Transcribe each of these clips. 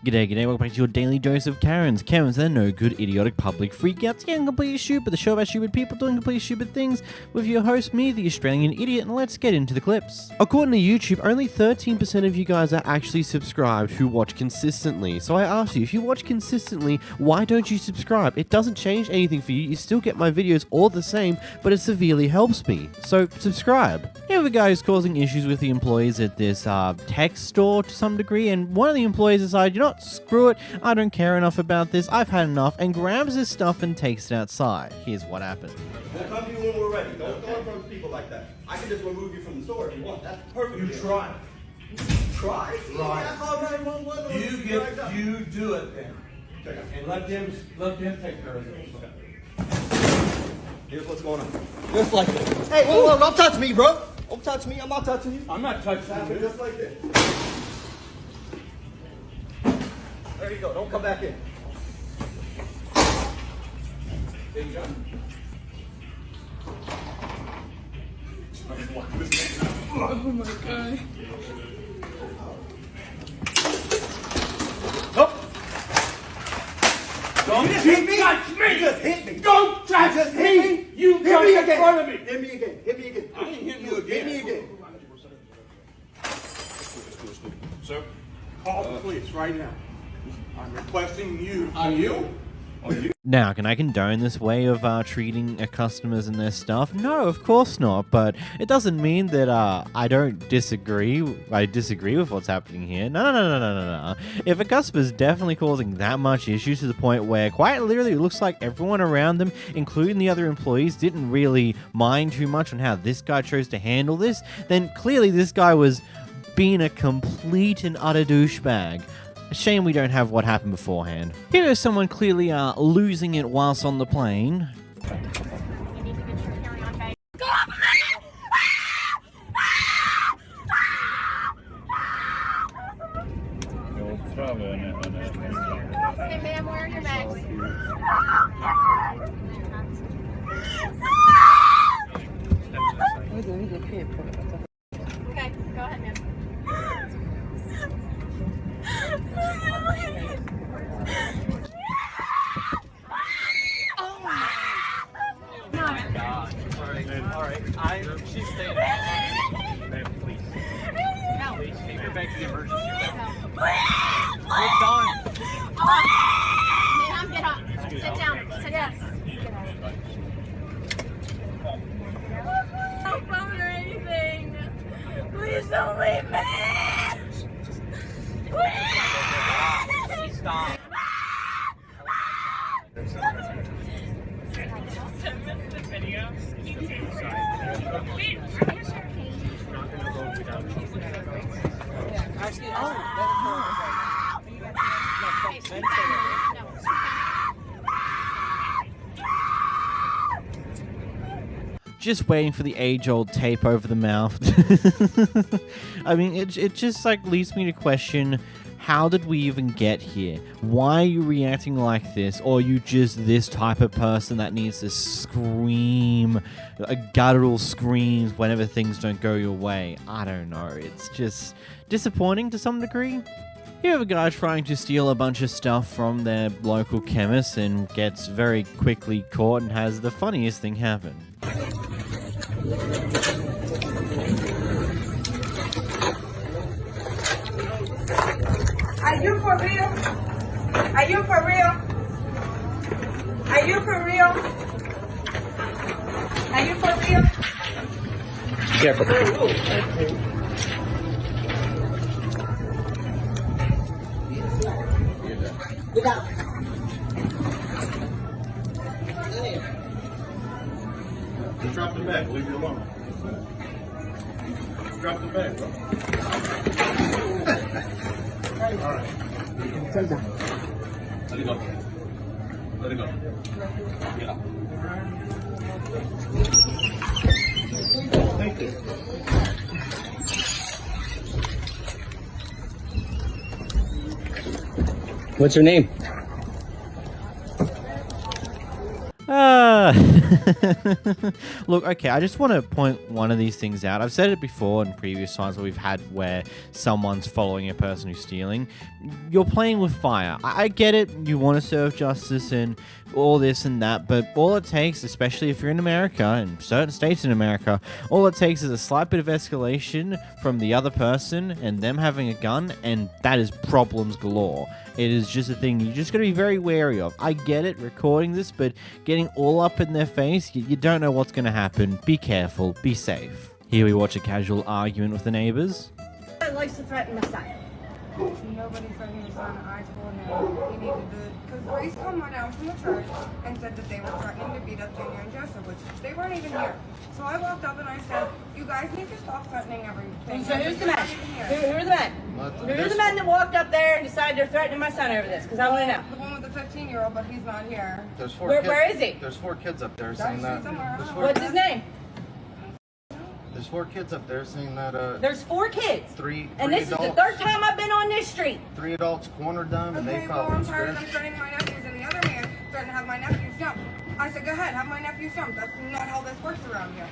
G'day, welcome back to your daily dose of Karens. Karens, they're no good, idiotic public freakouts, getting completely stupid, the show about stupid people doing completely stupid things, with your host, me, the Australian idiot, and let's get into the clips. According to YouTube, only 13% of you guys are actually subscribed who watch consistently. So I ask you, if you watch consistently, why don't you subscribe? It doesn't change anything for you, you still get my videos all the same, but it severely helps me. So subscribe. You have a guy who's causing issues with the employees at this tech store to some degree, and one of the employees decided, you know what, screw it, I don't care enough about this, I've had enough, and grabs his stuff and takes it outside. Here's what happened. We'll come to you when we're ready. Don't approach people like that. I can just remove you from the store if you want. That's perfect. You try. Try? Right. I called 911. You do it then. And let them take care of it. Here's what's going on. Just like this. Hey, whoa, don't touch me, bro. Don't touch me. I'm not touching you. I'm not touching you. Just like this. There you go. Don't come back in. There you go. Oh my god. Don't You just hit me. touch me! You just hit me. Don't touch Just me! hit me. You Hit come me in again. front of me! Hit me again. Hit me again. I ain't hitting you again. Hit me again. Sir, call the police right now. I'm requesting you. Are you? Now, can I condone this way of treating customers and their stuff? No, of course not, but it doesn't mean that I don't disagree. I disagree with what's happening here. No. If a customer's definitely causing that much issues to the point where quite literally it looks like everyone around them, including the other employees, didn't really mind too much on how this guy chose to handle this, then clearly this guy was being a complete and utter douchebag. Shame we don't have what happened beforehand. Here is someone clearly losing it whilst on the plane. You need to get your carry-on bag. Hey ma'am, where are your bags? Okay, go ahead ma'am. She's staying. Ma'am, please. No. Please take her back to the emergency room. No. We're done. Ma'am, get up. Sit down. Sit down. No phone or anything. Please don't leave me. Please. Stop. Just waiting for the age-old tape over the mouth. I mean, it just like leads me to question, how did we even get here? Why are you reacting like this? Or are you just this type of person that needs to scream, guttural screams whenever things don't go your way? I don't know. It's just disappointing to some degree. You have a guy trying to steal a bunch of stuff from their local chemist and gets very quickly caught and has the funniest thing happen. Are you for real? Are you for real? Are you for real? Are you for real? Careful. Get out. Just drop the bag. Leave you alone. Drop the bag, bro. All right. Let it go. Let it go. Get up. Thank you. What's your name? Look, okay, I just want to point one of these things out. I've said it before in previous times where we've had where someone's following a person who's stealing. You're playing with fire. I get it. You want to serve justice and all this and that, but all it takes, especially if you're in America and certain states in America, all it takes is a slight bit of escalation from the other person and them having a gun, and that is problems galore. It is just a thing you just got to be very wary of. I get it, recording this, but getting all up in their face, you don't know what's going to happen. Be careful, be safe. Here we watch a casual argument with the neighbors. Likes to threaten my son. Nobody threatened your son. I told him he needed to, because Grace come right out from the church and said that they were threatening to beat up Junior and Joseph, which they weren't even here. So I walked up and I said, you guys need to stop threatening everything. So who's the men? Who are the men? Who are the men that walked up there and decided they're threatening my son over this? Because I want to know. The one with the 15-year-old, but he's not here. There's four Where is he? There's 4 kids up there That's saying that. somewhere. What's his name? There's 4 kids up there saying that. There's 4 kids. Three And this adults, is the 3rd time I've been on this street. 3 adults cornered them, and Okay, they well, caught I'm them tired of scared. them threatening my nephews, and the other man threatened to have my nephews jumped. I said, go ahead, have my nephews jumped. That's not how this works around here.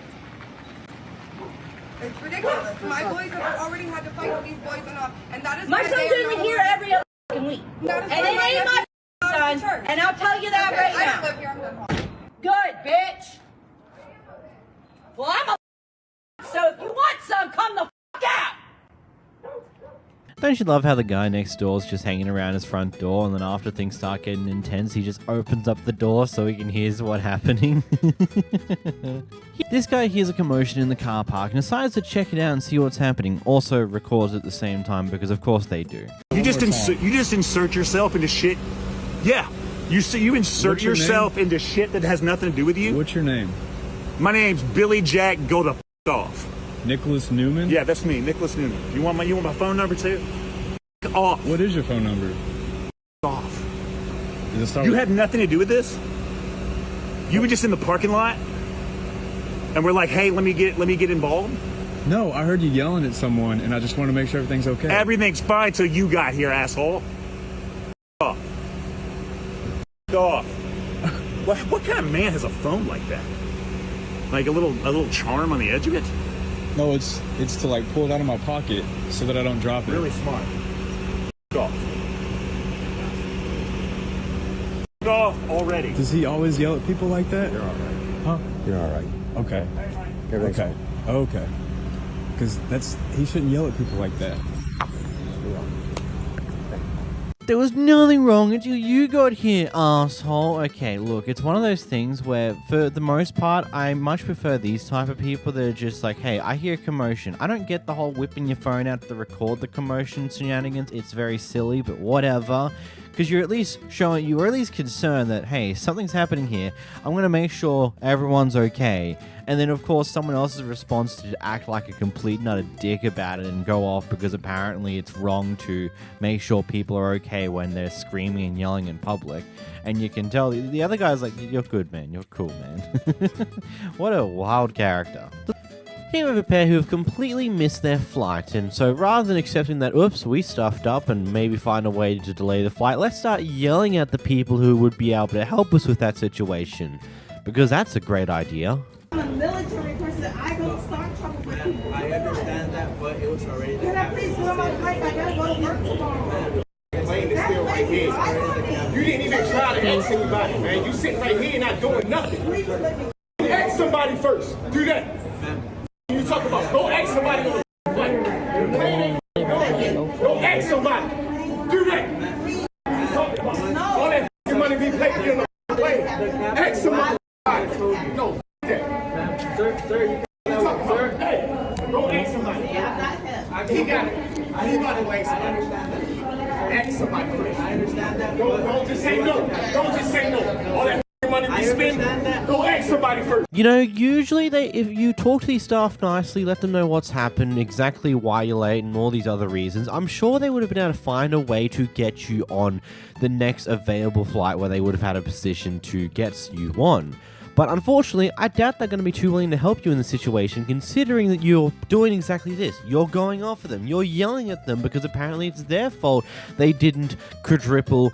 It's ridiculous. My boys have already had to fight with these boys enough, and that is My why son's they are in no here longer- every other fucking week. That is And why it ain't my nephews are out of son. church. And I'll tell you that Okay, right I now. don't live here. I'm done talking. Good, bitch. Well, I'm a so if you want some, come the out. Don't you love how the guy next door is just hanging around his front door, and then after things start getting intense, he just opens up the door so he can hear what's happening? This guy hears a commotion in the car park and decides to check it out and see what's happening. Also records at the same time because of course they do. You just insert yourself into shit. Yeah, you insert What's your yourself into shit that has nothing to do with you. What's your name? My name's Billy Jack. Go the off. Nicholas Newman? Yeah, that's me, Nicholas Newman. You want my phone number too? Off. What is your phone number? Off. Does it start You with- had nothing to do with this. You were just in the parking lot, and we're like, "Hey, let me get involved." No, I heard you yelling at someone, and I just want to make sure everything's okay. Everything's fine till you got here, asshole. Off. Off. What kind of man has a phone like that? Like a little charm on the edge of it? No, it's to like pull it out of my pocket so that I don't drop it. Really smart. Off. Off already. Does he always yell at people like that? You're all right. Huh? You're all right. Okay. Everything's Okay. Okay. Because he shouldn't yell at people like that. There was nothing wrong until you got here, asshole. Okay, look, it's one of those things where, for the most part, I much prefer these type of people that are just like, hey, I hear a commotion. I don't get the whole whipping your phone out to record the commotion shenanigans. It's very silly, but whatever. Because you're at least showing, you were at least concerned that, hey, something's happening here. I'm going to make sure everyone's okay. And then, of course, someone else's response to act like a complete and utter dick about it and go off because apparently it's wrong to make sure people are okay when they're screaming and yelling in public. And you can tell the other guy's like, you're good, man. You're cool, man. What a wild character. Here we have a pair who have completely missed their flight, and so rather than accepting that, oops, we stuffed up and maybe find a way to delay the flight, let's start yelling at the people who would be able to help us with that situation. Because that's a great idea. I'm a military person. I don't start trouble with people. I understand that, but it was already. Can I please go on my flight? I gotta go to work tomorrow. The plane is still right here. You didn't even try to ask anybody, man. You sitting right here not doing nothing. Please let me. Ask somebody first. Do that. You talk about go ask somebody on the plane. The plane ain't go ask somebody. Do that. You talk about all that money be paid in the plane. Ask somebody. No, that. Sir, you talk about, hey, go ask somebody. He got it. He got to ask somebody. Ask somebody first. I understand that. Don't just say no. Don't just say no. All that money we spend, go ask somebody first. You know, usually if you talk to these staff nicely, let them know what's happened, exactly why you're late, and all these other reasons, I'm sure they would have been able to find a way to get you on the next available flight where they would have had a position to get you on. But unfortunately, I doubt they're going to be too willing to help you in the situation, considering that you're doing exactly this. You're going off of them. You're yelling at them because apparently it's their fault they didn't quadruple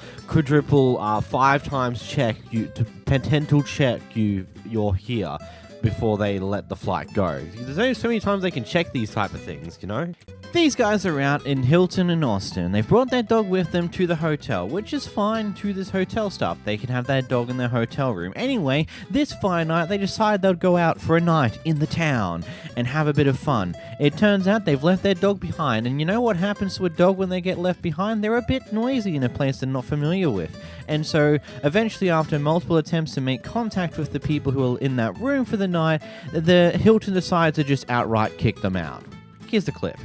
5 times check you, to potential check you're here before they let the flight go. There's only so many times they can check these type of things, you know? These guys are out in Hilton and Austin. They've brought their dog with them to the hotel, which is fine to this hotel staff. They can have their dog in their hotel room. Anyway, this fine night, they decide they'll go out for a night in the town and have a bit of fun. It turns out they've left their dog behind, and you know what happens to a dog when they get left behind? They're a bit noisy in a place they're not familiar with. And so, eventually, after multiple attempts to make contact with the people who are in that room for the night, the Hilton decides to just outright kick them out. Here's the clip.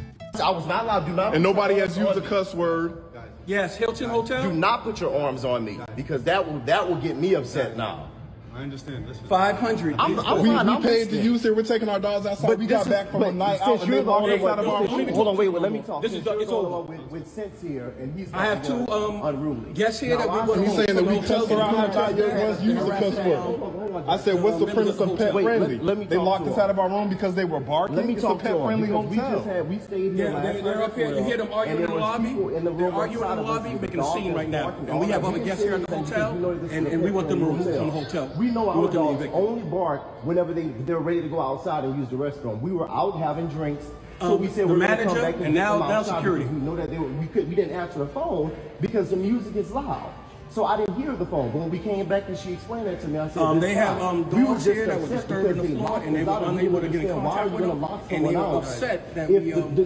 I was not allowed to do not. And nobody has used a cuss word. Yes, Hilton Hotel. Do not put your arms on me because that will get me upset now. I understand. Listen. 500. We paid to use it. We're taking our dogs outside. But we got back from a night out and they brought us out of our room. Hold on, wait, let me talk. This is it's over. With Sense here, and he's. I have 2 unruly. guests here that we were. You saying that we cuss around our time? Your ones use a cuss word. I said, what's the premise of pet friendly? They locked us out of our room because they were barking. Let me talk to them. It's a pet friendly hotel. We stayed here. They're up here. You hear them arguing in the lobby. They're arguing in the lobby, making a scene right now. And we have other guests here at the hotel, and we want them removed from the hotel. We know our dogs only bark whenever they're ready to go outside and use the restroom. We were out having drinks. So we said the we're going to manager come back and now security. We know that we didn't answer the phone because the music is loud. So I didn't hear the phone. But when we came back and she explained that to me, I said, they have dogs here that were disturbing the floor and they were unable to get in contact with them, and they were upset that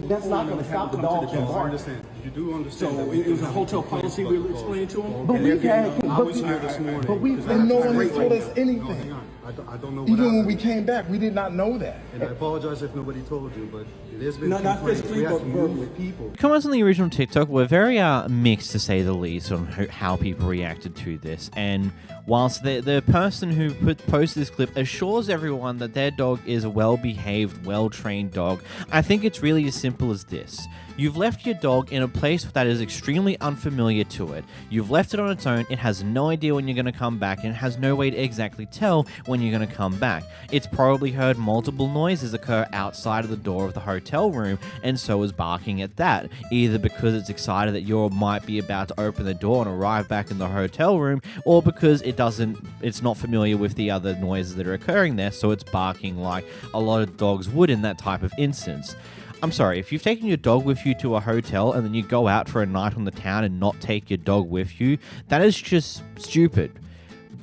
that's not going to stop the dogs from barking. I understand. You do understand. So it was a hotel policy we were explaining to them. But we had, I was here this morning. And no one has told us anything. I don't know what Even when happened. we came back, we did not know that. And I apologize if nobody told you, but it has been Not complaints. physically, We have but to move verbally. people. Comments on the original TikTok were very mixed, to say the least, on how people reacted to this. And whilst the person who posted this clip assures everyone that their dog is a well-behaved, well-trained dog, I think it's really as simple as this. You've left your dog in a place that is extremely unfamiliar to it. You've left it on its own. It has no idea when you're going to come back, and it has no way to exactly tell when you're going to come back. It's probably heard multiple noises occur outside of the door of the hotel room, and so is barking at that, either because it's excited that you might be about to open the door and arrive back in the hotel room, or because it's not familiar with the other noises that are occurring there, so it's barking like a lot of dogs would in that type of instance. I'm sorry, if you've taken your dog with you to a hotel and then you go out for a night on the town and not take your dog with you, that is just stupid.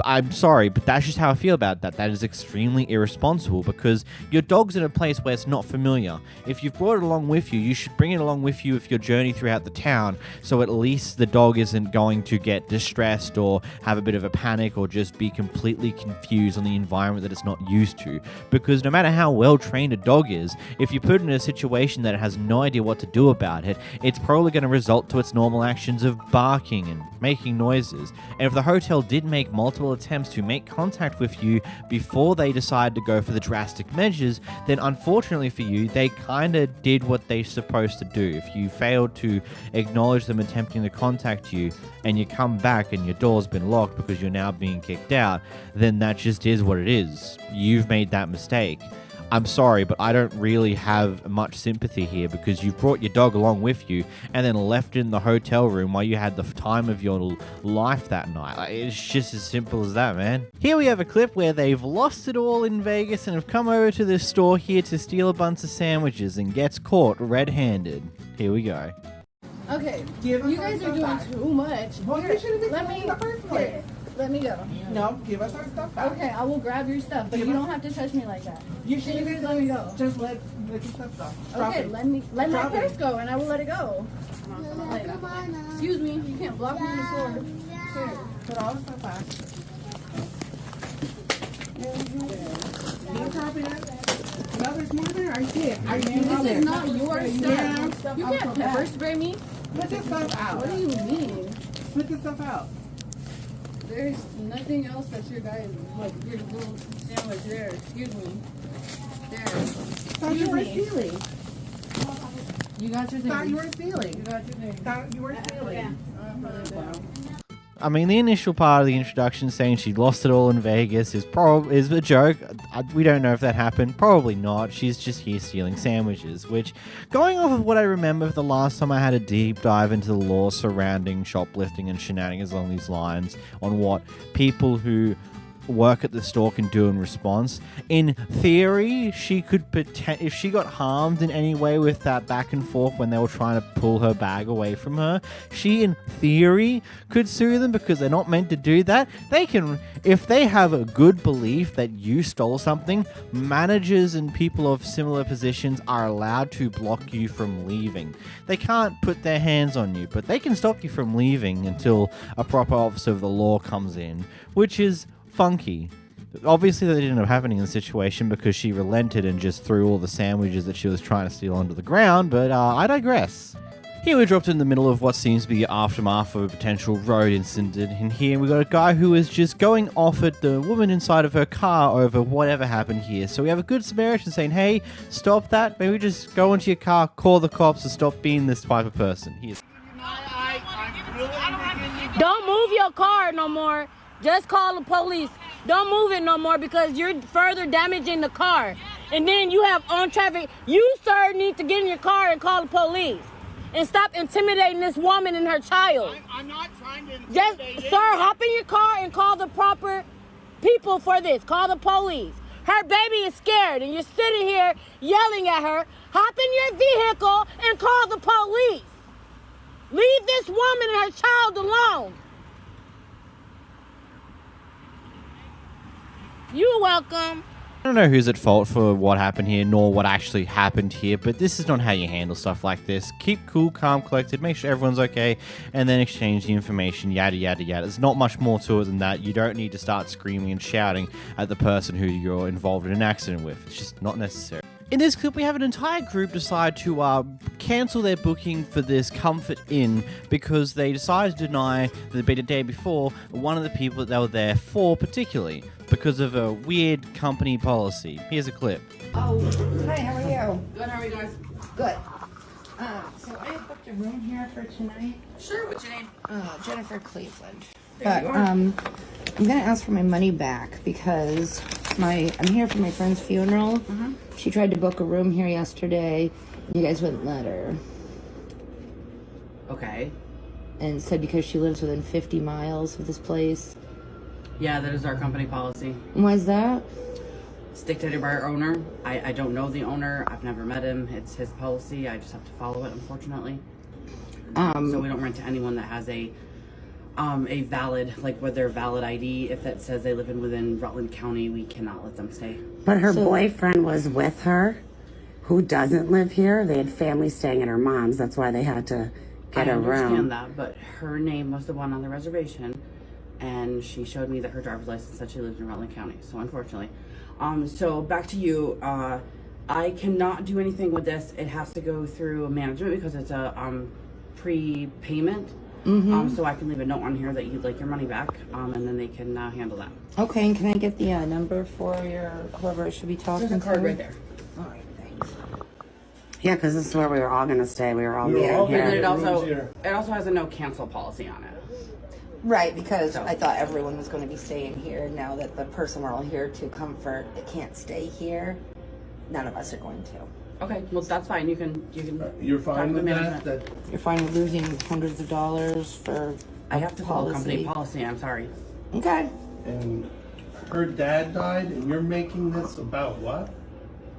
I'm sorry, but that's just how I feel about that. That is extremely irresponsible because your dog's in a place where it's not familiar. If you've brought it along with you, you should bring it along with you if your journey throughout the town, so at least the dog isn't going to get distressed or have a bit of a panic or just be completely confused on the environment that it's not used to. Because no matter how well trained a dog is, if you put it in a situation that it has no idea what to do about it, it's probably going to result to its normal actions of barking and making noises. And if the hotel did make multiple attempts to make contact with you before they decided to go for the drastic measures, then unfortunately for you, they kind of did what they're supposed to do. If you failed to acknowledge them attempting to contact you and you come back and your door's been locked because you're now being kicked out, then that just is what it is. You've made that mistake. I'm sorry, but I don't really have much sympathy here because you've brought your dog along with you and then left it in the hotel room while you had the time of your life that night. It's just as simple as that, man. Here we have a clip where they've lost it all in Vegas and have come over to this store here to steal a bunch of sandwiches and gets caught red-handed. Here we go. Okay, you guys are doing too much. Well, you should have been Let me in the first place. Let me go. No, give us our stuff back. Okay, I will grab your stuff, but you don't have to touch me like that. You should have let me go. Just let your stuff go. Okay, let my Drop purse it. go, and I will let it go. Excuse me, you can't block me in the store. Here, put all the stuff back. Can you copy that? No, there's more there. I see it. I see it. This is not your Yeah. stuff. You can't pepper spray me. Put this stuff out. What do you mean? Put this stuff out. There's nothing else that your guy, like your little sandwich there. Excuse me. There. Thought you were stealing. You got your thing. Thought you were stealing. You got your thing. Thought you were stealing. I mean, the initial part of the introduction saying she lost it all in Vegas is a joke. We don't know if that happened. Probably not. She's just here stealing sandwiches, which, going off of what I remember the last time I had a deep dive into the law surrounding shoplifting and shenanigans along these lines on what people who work at the store can do in response. In theory, she could if she got harmed in any way with that back and forth when they were trying to pull her bag away from her, she in theory could sue them because they're not meant to do that. They can, if they have a good belief that you stole something, managers and people of similar positions are allowed to block you from leaving. They can't put their hands on you, but they can stop you from leaving until a proper officer of the law comes in, which is funky. Obviously that didn't end up happening in the situation because she relented and just threw all the sandwiches that she was trying to steal onto the ground, but I digress. Here we're dropped in the middle of what seems to be the aftermath of a potential road incident, and here we got a guy who is just going off at the woman inside of her car over whatever happened here. So we have a good Samaritan saying, hey, stop that, maybe just go into your car, call the cops, and stop being this type of person. Don't move your car no more. Just call the police. Don't move it no more because you're further damaging the car. And then you have on traffic. You, sir, need to get in your car and call the police. And stop intimidating this woman and her child. I'm not trying to intimidate. Just, sir, hop in your car and call the proper people for this. Call the police. Her baby is scared and you're sitting here yelling at her. Hop in your vehicle and call the police. Leave this woman and her child alone. You're welcome. I don't know who's at fault for what happened here, nor what actually happened here, but this is not how you handle stuff like this. Keep cool, calm, collected, make sure everyone's okay, and then exchange the information, yada, yada, yada. There's not much more to it than that. You don't need to start screaming and shouting at the person who you're involved in an accident with. It's just not necessary. In this clip, we have an entire group decide to cancel their booking for this Comfort Inn because they decided to deny that they'd been a day before one of the people that they were there for particularly because of a weird company policy. Here's a clip. Oh, hi, how are you? Good, how are you guys? Good. So I have booked a room here for tonight. Sure, what's your name? Jennifer Cleveland. There you are. I'm gonna ask for my money back because I'm here for my friend's funeral. She tried to book a room here yesterday. You guys wouldn't let her. Okay. And said because she lives within 50 miles of this place. Yeah, that is our company policy. And why is that? It's dictated by our owner. I don't know the owner. I've never met him. It's his policy. I just have to follow it, unfortunately. So we don't rent to anyone that has a valid, like with their valid ID. If it says they live within Rutland County, we cannot let them stay. But her boyfriend was with her, who doesn't live here. They had family staying at her mom's. That's why they had to get a room. I understand that, but her name was the one on the reservation, and she showed me that her driver's license said she lived in Rutland County. So unfortunately, so back to you. I cannot do anything with this. It has to go through management because it's a prepayment. So I can leave a note on here that you'd like your money back, and then they can handle that. Okay, and can I get the number for your whoever I should be talking to? There's a card right there. All right, thanks. Yeah, because this is where we were all going to stay. We were all meeting here. And it also has a no cancel policy on it. Right, because I thought everyone was going to be staying here. Now that the person we're all here to comfort can't stay here, none of us are going to. Okay, well that's fine. You can. You're fine with that? You're fine with losing hundreds of dollars for I have to follow company policy. I'm sorry. Okay. And her dad died, and you're making this about what?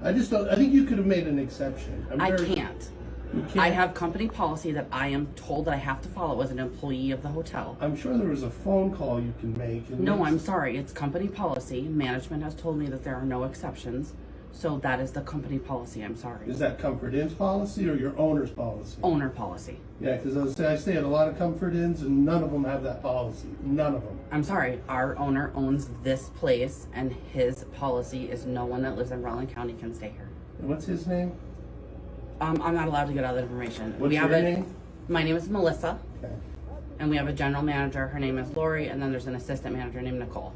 I just don't. I think you could have made an exception. I can't. I have company policy that I am told that I have to follow as an employee of the hotel. I'm sure there was a phone call you can make. No, I'm sorry. It's company policy. Management has told me that there are no exceptions. So that is the company policy. I'm sorry. Is that Comfort Inn's policy or your owner's policy? Owner policy. Yeah, because I stay at a lot of Comfort Inns and none of them have that policy. None of them. I'm sorry. Our owner owns this place and his policy is no one that lives in Rutland County can stay here. And what's his name? I'm not allowed to get all that information. What's your name? My name is Melissa. Okay. And we have a general manager. Her name is Lori. And then there's an assistant manager named Nicole.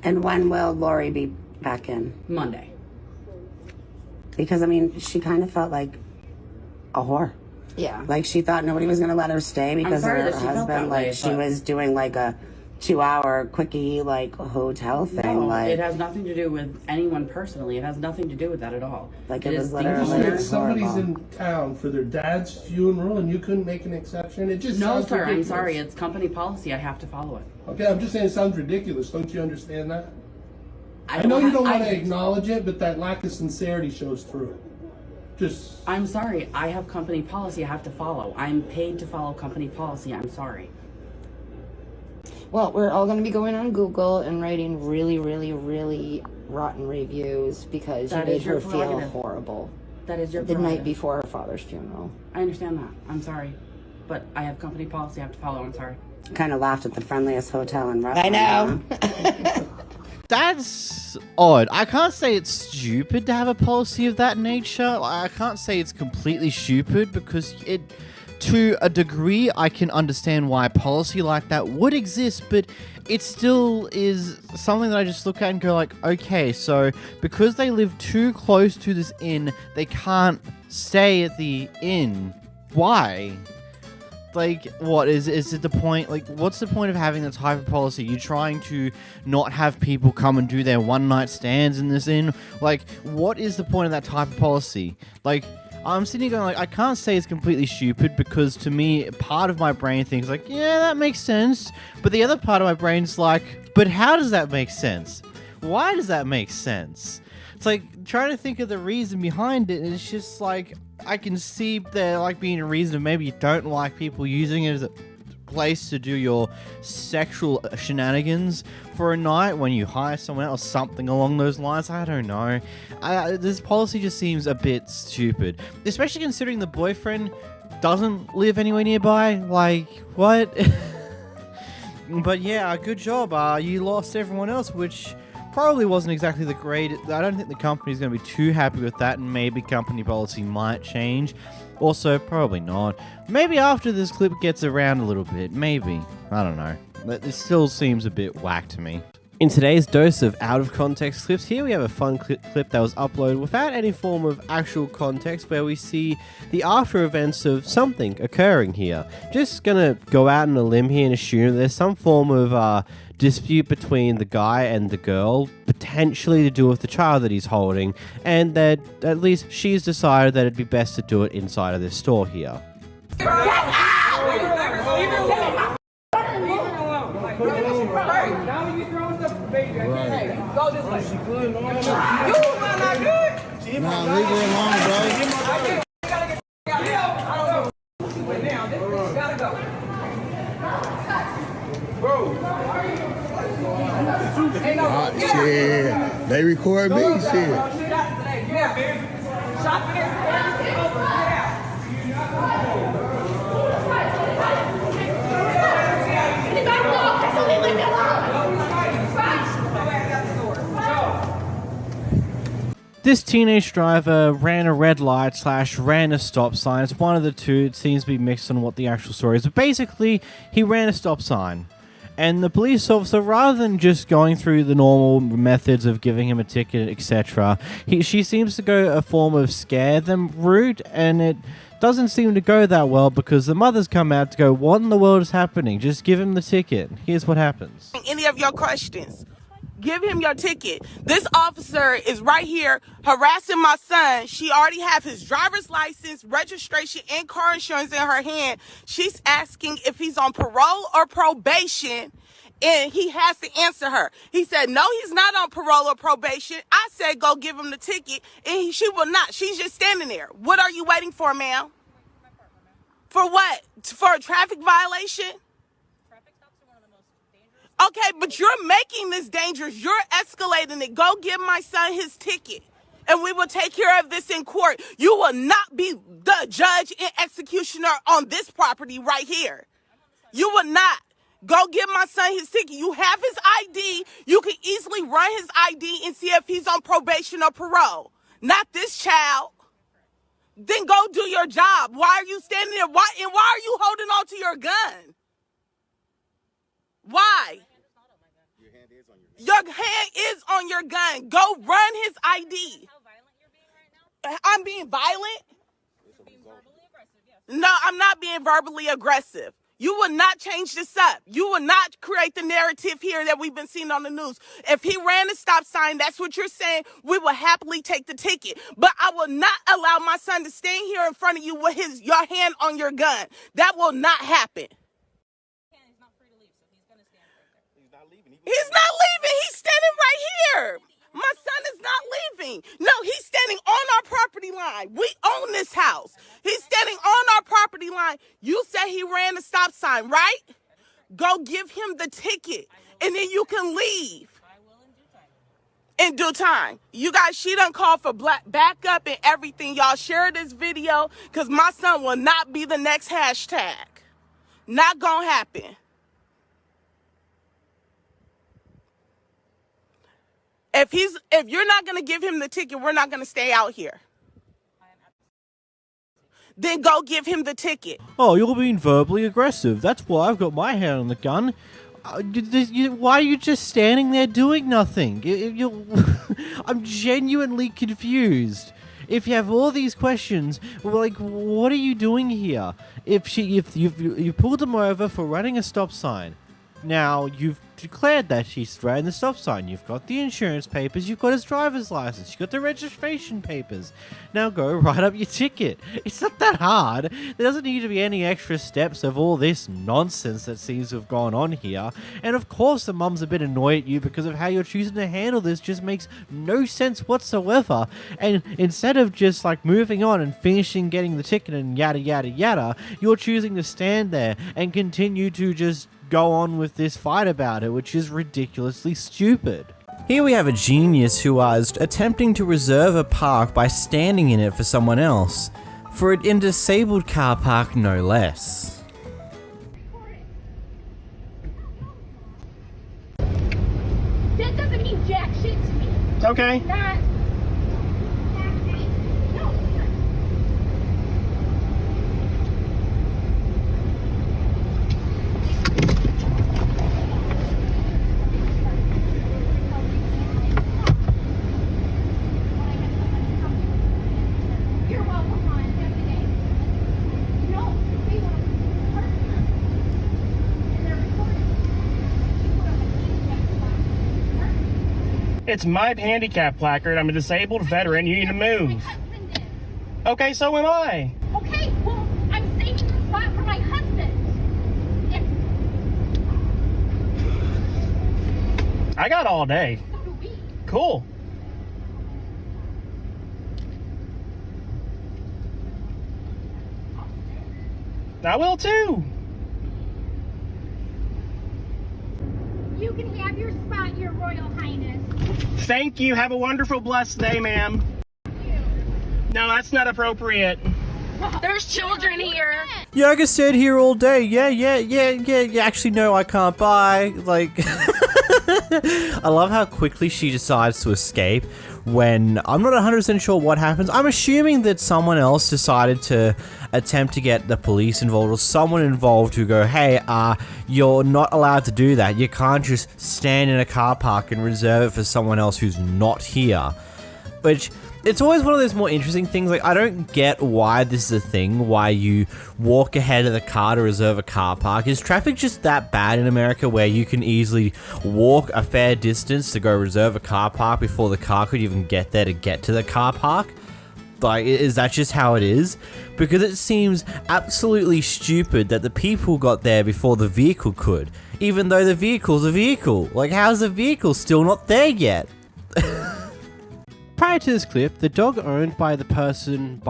And when will Lori be back in? Monday. Because, I mean, she kind of felt like a whore. Yeah. Like, she thought nobody was going to let her stay because sorry her that she felt husband, that like, way, she but- was doing, like, a 2-hour quickie, like, hotel thing. No, like, it has nothing to do with anyone personally. It has nothing to do with that at all. Like, it it was is literally dangerous. If somebody's in town for their dad's funeral and you couldn't make an exception, it just No, sounds sir, ridiculous. I'm sorry. It's company policy. I have to follow it. Okay, I'm just saying it sounds ridiculous. Don't you understand that? I know you don't want to acknowledge it, but that lack of sincerity shows through. I'm sorry. I have company policy I have to follow. I'm paid to follow company policy. I'm sorry. Well, we're all going to be going on Google and writing really, really, really rotten reviews because That you is made your her feel prerogative. horrible. That is your The night prerogative. before her father's funeral. I understand that. I'm sorry. But I have company policy I have to follow. I'm sorry. kind of laughed at the friendliest hotel in I Rutland. know. That's odd. I can't say it's stupid to have a policy of that nature. I can't say it's completely stupid because it, to a degree, I can understand why a policy like that would exist, but it still is something that I just look at and go like, okay, so because they live too close to this inn, they can't stay at the inn. Why? Like, what is it the point? Like, what's the point of having that type of policy? You're trying to not have people come and do their one-night stands in this inn? Like, what is the point of that type of policy? Like, I'm sitting here going, like, I can't say it's completely stupid because to me, part of my brain thinks, like, yeah, that makes sense. But the other part of my brain's like, but how does that make sense? Why does that make sense? It's like, trying to think of the reason behind it, and it's just like, I can see there like being a reason of maybe you don't like people using it as a place to do your sexual shenanigans for a night when you hire someone else, something along those lines. I don't know. This policy just seems a bit stupid, especially considering the boyfriend doesn't live anywhere nearby. Like, what? But yeah, good job. You lost everyone else, which probably wasn't exactly the greatest. I don't think the company's going to be too happy with that, and maybe company policy might change. Also, probably not. Maybe after this clip gets around a little bit. Maybe. I don't know. But it still seems a bit whack to me. In today's dose of out-of-context clips, here we have a fun clip that was uploaded without any form of actual context, where we see the after events of something occurring here. Just gonna go out on a limb here and assume there's some form of dispute between the guy and the girl, potentially to do with the child that he's holding, and that at least she's decided that it'd be best to do it inside of this store here. Go this way. You not good. Nah, leave her alone, bro. Shit, they record me, shit. This teenage driver ran a red light / ran a stop sign. It's one of the two. It seems to be mixed on what the actual story is. But basically, he ran a stop sign. And the police officer, rather than just going through the normal methods of giving him a ticket, etc., she seems to go a form of scare them route, and it doesn't seem to go that well because the mothers come out to go, what in the world is happening? Just give him the ticket. Here's what happens. Any of your questions. Give him your ticket. This officer is right here harassing my son. She already have his driver's license, registration, and car insurance in her hand. She's asking if he's on parole or probation, and he has to answer her. He said, no, he's not on parole or probation. I said, go give him the ticket, and she will not. She's just standing there. What are you waiting for, ma'am? For what? For a traffic violation? Okay, but you're making this dangerous. You're escalating it. Go give my son his ticket, and we will take care of this in court. You will not be the judge and executioner on this property right here. You will not. Go give my son his ticket. You have his ID. You can easily run his ID and see if he's on probation or parole. Not this child. Then go do your job. Why are you standing there? Why are you holding on to your gun? Why? Your hand is on your gun. Go run his ID. I'm being violent? No, I'm not being verbally aggressive. You will not change this up. You will not create the narrative here that we've been seeing on the news. If he ran a stop sign, that's what you're saying, we will happily take the ticket. But I will not allow my son to stand here in front of you with your hand on your gun. That will not happen. He's not leaving. He's standing right here. My son is not leaving. No, he's standing on our property line. We own this house. He's standing on our property line. You said he ran a stop sign, right? Go give him the ticket, and then you can leave. In due time. You guys, she done called for backup and everything. Y'all share this video, because my son will not be the next hashtag. Not gonna happen. If you're not going to give him the ticket, we're not going to stay out here. Then go give him the ticket. Oh, you're being verbally aggressive. That's why I've got my hand on the gun. Why are you just standing there doing nothing? I'm genuinely confused. If you have all these questions, like, what are you doing here? If you pulled him over for running a stop sign, now you've declared that she's ran the stop sign. You've got the insurance papers. You've got his driver's license. You've got the registration papers. Now go write up your ticket. It's not that hard. There doesn't need to be any extra steps of all this nonsense that seems to have gone on here. And of course the mum's a bit annoyed at you because of how you're choosing to handle this. Just makes no sense whatsoever. And instead of just like moving on and finishing getting the ticket and yada yada yada, you're choosing to stand there and continue to just go on with this fight about it, which is ridiculously stupid. Here we have a genius who was attempting to reserve a park by standing in it for someone else. For a disabled car park, no less. That doesn't mean jack shit to me. Okay. Not. It's my handicap placard. I'm a disabled veteran. You need to move. Okay, so am I. Okay, well, I'm saving the spot for my husband. I got all day. So do we. Cool. I will too. You can have your spot, Your Royal Highness. Thank you. Have a wonderful, blessed day, ma'am. No, that's not appropriate. There's children here. Yeah, I can stand here all day. Yeah. Actually, no, I can't buy. Like, I love how quickly she decides to escape when I'm not 100% sure what happens. I'm assuming that someone else decided to attempt to get the police involved or someone involved who go, hey, you're not allowed to do that. You can't just stand in a car park and reserve it for someone else who's not here. Which, it's always one of those more interesting things. Like, I don't get why this is a thing, why you walk ahead of the car to reserve a car park. Is traffic just that bad in America where you can easily walk a fair distance to go reserve a car park before the car could even get there to get to the car park? Like, is that just how it is? Because it seems absolutely stupid that the people got there before the vehicle could, even though the vehicle's a vehicle. Like, how's the vehicle still not there yet? Prior to this clip, the dog owned by the person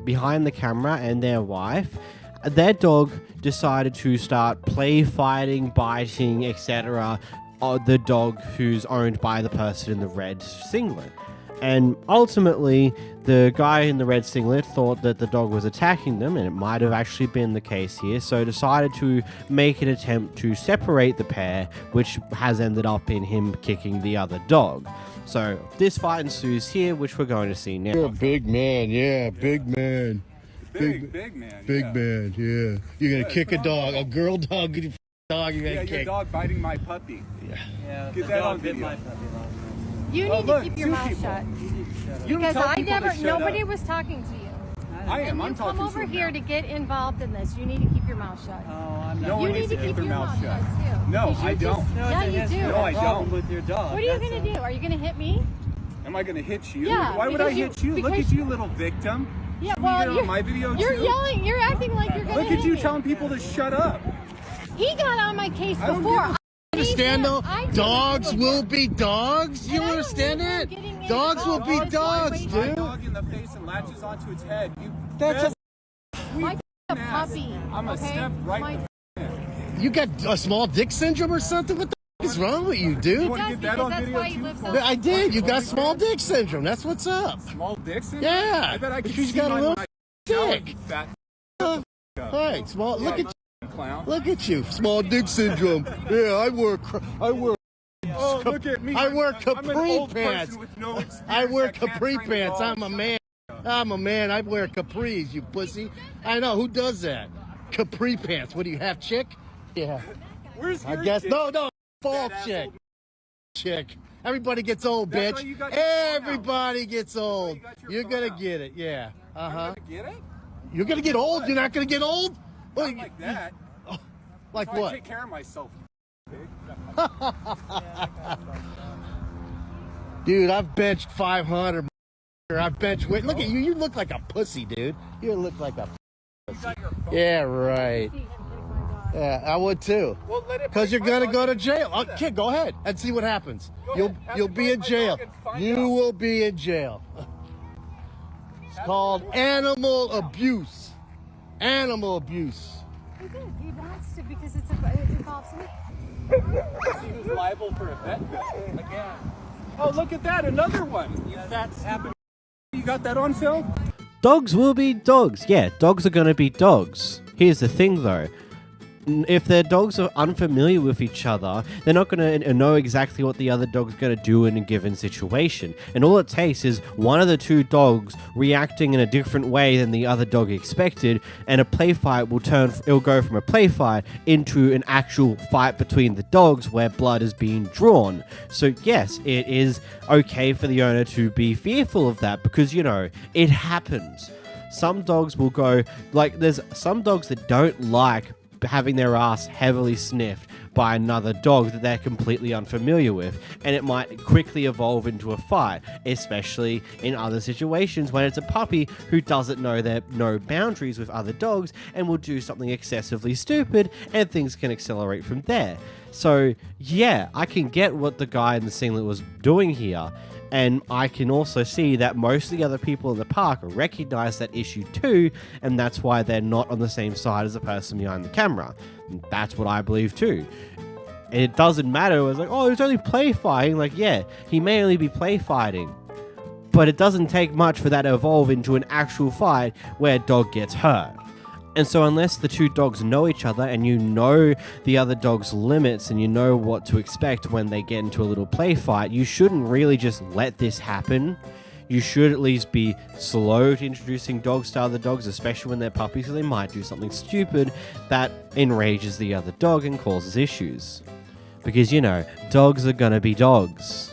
behind the camera and their wife, their dog decided to start play fighting, biting, etc. The dog who's owned by the person in the red singlet. And ultimately, the guy in the red singlet thought that the dog was attacking them, and it might have actually been the case here, so decided to make an attempt to separate the pair, which has ended up in him kicking the other dog. So this fight ensues here, which we're going to see now. You're a big man, yeah, big man. Big man. Big man, yeah. You're gonna kick a dog, a girl dog, you're gonna kick. Your dog biting my puppy. Yeah, Get that on video. You need to keep your mouth shut. Because nobody was talking to you. I am. And I'm you talking come over to him here now. to get involved in this. You need to keep your mouth shut. Oh, I'm not. No one You needs need to to keep their your mouth shut. too. No, Because I you don't. just- Yeah, you do. No, I don't. with your dog. What are you gonna do? Are you gonna hit me? Am I going to hit you? Yeah, Why would I because hit you? Look because at you, little victim. Yeah, You well, get on you're, my video you're too? yelling. You're acting like you're gonna Look at hit you me. telling people to shut up. He got on my case I don't before. give Understand though? Dogs will be dogs. You And I don't understand need him that? getting in Dogs will be involved. dogs, My dude. dog in the face and latches onto its head. You That's My a puppy. I'm a okay? step right My You got a small dick syndrome or something? What the f- is wrong with you, dude? You want to get that on video too? I did. You got small dick syndrome. That's what's up. Small dick syndrome? Yeah. I bet I But could she's see got a mine little when I shower, dick. you fat Hey, small. Look at you. clown. Look at you. Small dick syndrome. Yeah, I wear. Oh, look at me. I wear I'm an capri old person pants. with no experience I wear that can't capri train a pants. dog. I'm a man. I'm a man. I wear capris, you pussy. I know. Who does that? Capri pants. What do you have, chick? Yeah. Where's I your guess. dick? No. False That chick. asshole. Chick. Everybody gets old, That's bitch. why you got your phone out. Everybody gets old. you got your You're phone gonna out. get it. Yeah. Uh huh. Get it? You're gonna get old. You're not gonna get old. Not like that. Like That's why what? I take care of myself. Dude, I've benched 500. I've benched weight. Look at you. You look like a pussy, dude. You look like a pussy. Yeah, right. Yeah, I would too. Well, let it Because break you're my gonna go to dog. jail. Do that. Kid, go ahead and see what happens. Go You'll ahead. Have you'll to be go in to my jail. dog and find You out. will be in jail. It's called animal abuse. Animal abuse. He did. He wants to because it involves me. He's liable for a vet bill again. Oh, look at that, another one. You fat happened. You got that on film? Dogs will be dogs. Yeah, dogs are gonna be dogs. Here's the thing though. If their dogs are unfamiliar with each other, they're not going to know exactly what the other dog's going to do in a given situation. And all it takes is one of the two dogs reacting in a different way than the other dog expected, and a play fight it'll go from a play fight into an actual fight between the dogs where blood is being drawn. So yes, it is okay for the owner to be fearful of that because, you know, it happens. Some dogs will go, like, there's some dogs that don't like having their ass heavily sniffed by another dog that they're completely unfamiliar with, and it might quickly evolve into a fight, especially in other situations when it's a puppy who doesn't know their no boundaries with other dogs and will do something excessively stupid, and things can accelerate from there. So yeah, I can get what the guy in the scene was doing here, and I can also see that most of the other people in the park recognize that issue too, and that's why they're not on the same side as the person behind the camera. And that's what I believe too. And it doesn't matter, it's like, oh, it's only play fighting. Like, yeah, he may only be play fighting, but it doesn't take much for that to evolve into an actual fight where a dog gets hurt. And so unless the two dogs know each other and you know the other dog's limits and you know what to expect when they get into a little play fight, you shouldn't really just let this happen. You should at least be slow to introducing dogs to other dogs, especially when they're puppies, because they might do something stupid that enrages the other dog and causes issues. Because, you know, dogs are gonna be dogs.